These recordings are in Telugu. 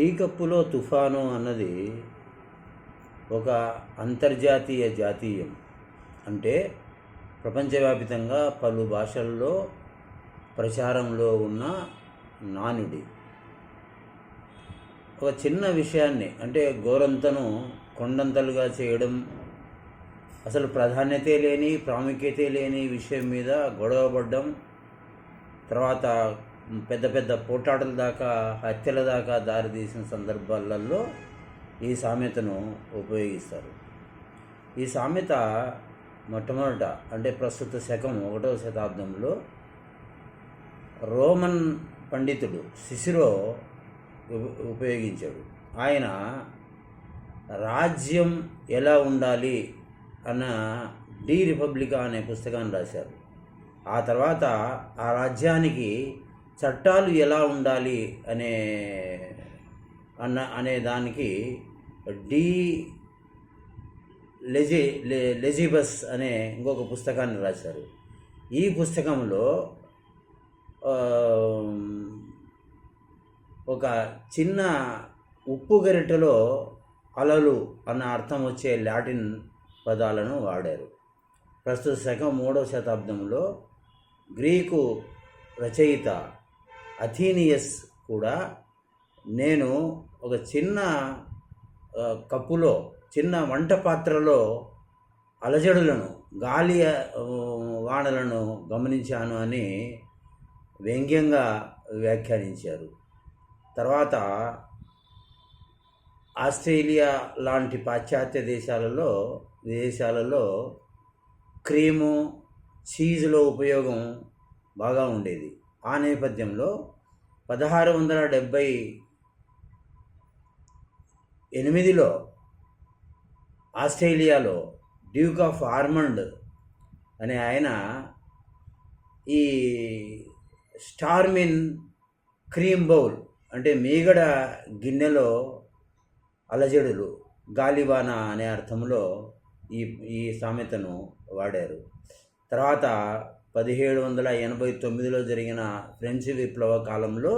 టీ కప్పులో తుఫాను అన్నది ఒక అంతర్జాతీయ జాతీయం. అంటే ప్రపంచవ్యాపితంగా పలు భాషల్లో ప్రచారంలో ఉన్న నానుడి. ఒక చిన్న విషయాన్ని అంటే గోరంతను కొండంతలుగా చేయడం, అసలు ప్రాధాన్యతే లేని ప్రాముఖ్యతే లేని విషయం మీద గొడవపడ్డం, తర్వాత పెద్ద పెద్ద పోట్లాటల దాకా హత్యల దాకా దారితీసిన సందర్భాలలో ఈ సామెతను ఉపయోగిస్తారు. ఈ సామెత మొట్టమొదట అంటే ప్రస్తుత శకం 1వ శతాబ్దంలో రోమన్ పండితుడు సిసిరో ఉపయోగించాడు. ఆయన రాజ్యం ఎలా ఉండాలి అన్న డి రిపబ్లికా అనే పుస్తకాన్ని రాశారు. ఆ తర్వాత ఆ రాజ్యానికి చట్టాలు ఎలా ఉండాలి అనే దానికి డి లెజిబస్ అనే ఇంకొక పుస్తకాన్ని రాశారు. ఈ పుస్తకంలో ఒక చిన్న ఉప్పు గరిటెలో అలలు అన్న అర్థం వచ్చే లాటిన్ పదాలను వాడారు. ప్రస్తుత శకం 3వ శతాబ్దంలో గ్రీకు రచయిత అథీనియస్ కూడా నేను ఒక చిన్న కప్పులో చిన్న వంట పాత్రలో అలజడులను గాలి వానలను గమనించాను అని వ్యంగ్యంగా వ్యాఖ్యానించారు. తర్వాత ఆస్ట్రేలియా లాంటి పాశ్చాత్య దేశాలలో క్రీము చీజ్లో ఉపయోగం బాగా ఉండేది. ఆ నేపథ్యంలో 1678లో ఆస్ట్రేలియాలో డ్యూక్ ఆఫ్ ఆర్మండ్ అనే ఆయన ఈ స్టార్మిన్ క్రీమ్ బౌల్ అంటే మీగడ గిన్నెలో అలజడులు గాలివాన అనే అర్థంలో ఈ సామెతను వాడారు. తర్వాత 1789లో జరిగిన ఫ్రెంచ్ విప్లవ కాలంలో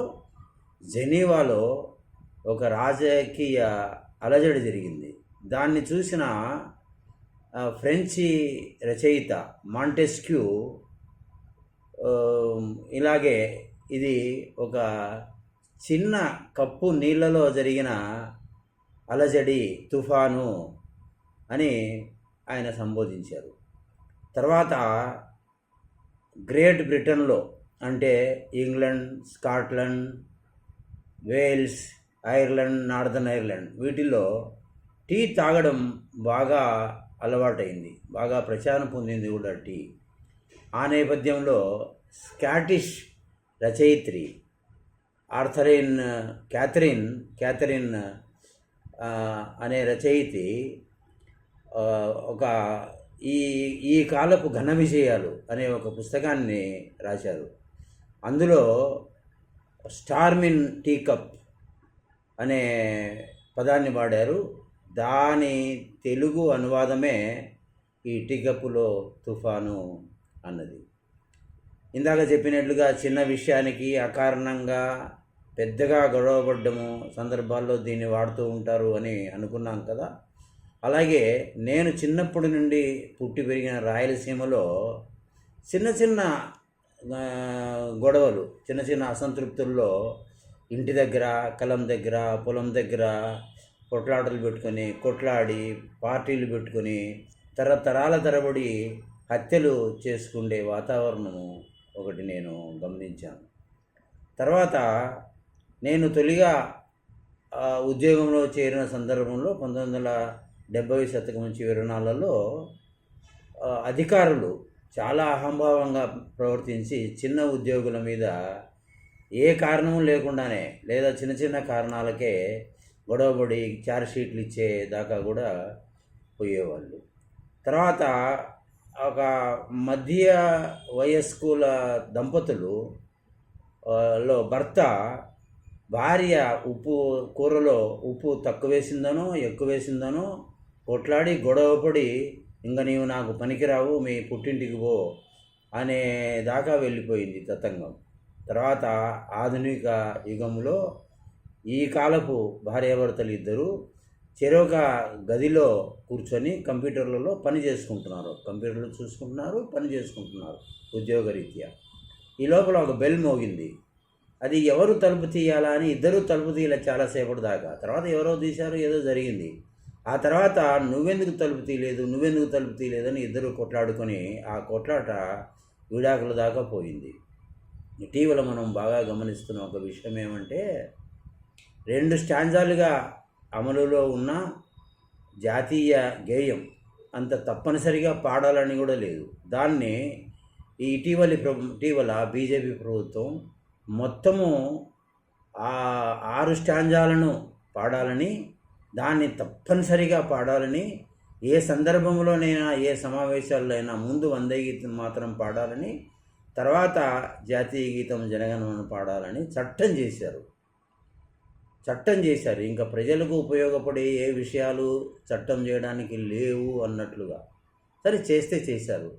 జెనీవాలో ఒక రాజకీయ అలజడి జరిగింది. దాన్ని చూసిన ఫ్రెంచి రచయిత మాంటెస్క్యూ ఇలాగే ఇది ఒక చిన్న కప్పు నీళ్ళలో జరిగిన అలజడి తుఫాను అని ఆయన సంబోధించారు. తర్వాత గ్రేట్ బ్రిటన్లో అంటే England, Scotland, Wales, Ireland, northern Ireland వీటిల్లో టీ తాగడం బాగా అలవాటైంది, బాగా ప్రచారం పొందింది కూడా టీ. ఆ నేపథ్యంలో స్కాటిష్ రచయిత్రి క్యాథరిన్ అనే రచయితి ఒక ఈ కాలపు ఘన విజయాలు అనే ఒక పుస్తకాన్ని రాశారు. అందులో స్టార్మిన్ టీ కప్ అనే పదాన్ని వాడారు. దాని తెలుగు అనువాదమే ఈ టీ కప్పులో తుఫాను అన్నది. ఇందాక చెప్పినట్లుగా చిన్న విషయానికి అకారణంగా పెద్దగా గొడవపడ్డము సందర్భాల్లో దీన్ని వాడుతూ ఉంటారు అని అనుకున్నాం కదా. అలాగే నేను చిన్నప్పటి నుండి పుట్టి పెరిగిన రాయలసీమలో చిన్న చిన్న గొడవలు, చిన్న చిన్న అసంతృప్తుల్లో ఇంటి దగ్గర, కలం దగ్గర, పొలం దగ్గర కొట్లాటలు పెట్టుకొని కొట్లాడి పార్టీలు పెట్టుకొని తరతరాల తరబడి హత్యలు చేసుకుండే వాతావరణము ఒకటి నేను గమనించాను. తర్వాత నేను తొలిగా ఉద్యోగంలో చేరిన సందర్భంలో 1970 శతకం నుంచి 24లలో అధికారులు చాలా అహంభావంగా ప్రవర్తించి చిన్న ఉద్యోగుల మీద ఏ కారణం లేకుండానే లేదా చిన్న చిన్న కారణాలకే గొడవపడి ఛార్జ్షీట్లు ఇచ్చే దాకా కూడా పోయేవాళ్ళు. తర్వాత ఒక మధ్య వయస్కుల దంపతులు లో భర్త భార్య కూరలో ఉప్పు తక్కువ వేసిందనో ఎక్కువ వేసిందనో కొట్లాడి గొడవపడి ఇంకా నీవు నాకు పనికిరావు, మీ పుట్టింటికి పో అనే దాకా వెళ్ళిపోయింది తతంగం. తర్వాత ఆధునిక యుగంలో ఈ కాలపు భార్యాభర్తలు ఇద్దరు చెరొక గదిలో కూర్చొని కంప్యూటర్లలో పని చేసుకుంటున్నారు, కంప్యూటర్లు చూసుకుంటున్నారు, పని చేసుకుంటున్నారు ఉద్యోగరీత్యా. ఈ లోపల ఒక బెల్ మోగింది. అది ఎవరు తలుపు తీయాలా అని ఇద్దరు తలుపు తీయలే చాలాసేపటి దాకా. తర్వాత ఎవరో తీశారు, ఏదో జరిగింది. ఆ తర్వాత నువ్వెందుకు తలుపు తీయలేదు అని ఇద్దరు కొట్లాడుకొని ఆ కొట్లాట విడాకుల దాకా పోయింది. ఇటీవల మనం బాగా గమనిస్తున్న ఒక విషయం ఏమంటే, 2 స్టాంజాలుగా అమలులో ఉన్న జాతీయ గేయం అంత తప్పనిసరిగా పాడాలని కూడా లేదు. దాన్ని ఈ ఇటీవల బీజేపీ ప్రభుత్వం మొత్తము 6 స్టాంజాలను పాడాలని, దాన్ని తప్పనిసరిగా పాడాలని, ఏ సందర్భంలోనైనా ఏ సమావేశాల్లో అయినా ముందు వందే గీతం మాత్రం పాడాలని, తర్వాత జాతీయ గీతం జనగణమన పాడాలని చట్టం చేశారు. ఇంకా ప్రజలకు ఉపయోగపడే ఏ విషయాలు చట్టం చేయడానికి లేవు అన్నట్లుగా. సరే, చేస్తే చేశారు.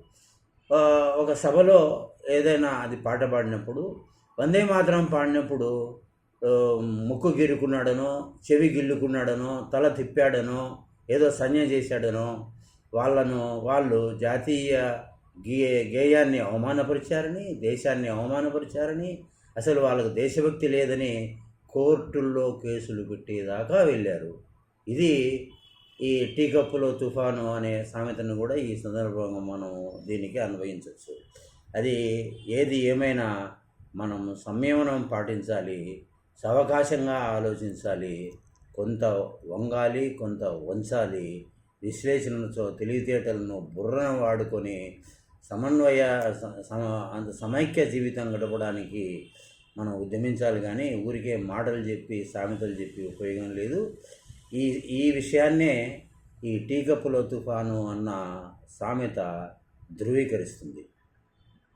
ఒక సభలో ఏదైనా అది పాట పాడినప్పుడు, వందే మాత్రం పాడినప్పుడు ముక్కు గిరుకున్నాడనో, చెవి గిల్లుకున్నాడనో, తల తిప్పాడనో, ఏదో సంజ్ఞ చేశాడనో వాళ్ళు జాతీయ గేయాన్ని అవమానపరిచారని, దేశాన్ని అవమానపరిచారని, అసలు వాళ్ళకు దేశభక్తి లేదని కోర్టుల్లో కేసులు పెట్టేదాకా వెళ్ళారు. ఇది ఈ టీ కప్పులో తుఫాను అనే సామెతను కూడా ఈ సందర్భంగా మనం దీనికి అన్వయించవచ్చు. అది ఏది ఏమైనా మనం సంయమనం పాటించాలి, సావకాశంగా ఆలోచించాలి, కొంత వంగాలి, కొంత వంచాలి, విశ్లేషణతో తెలివితేటలను బుర్రను వాడుకొని సమైక్య జీవితం గడపడానికి మనం ఉద్యమించాలి. కానీ ఊరికే మాటలు చెప్పి సామెతలు చెప్పి ఉపయోగం లేదు. ఈ విషయాన్నే ఈ టీ కప్పులో తుఫాను అన్న సామెత ధృవీకరిస్తుంది.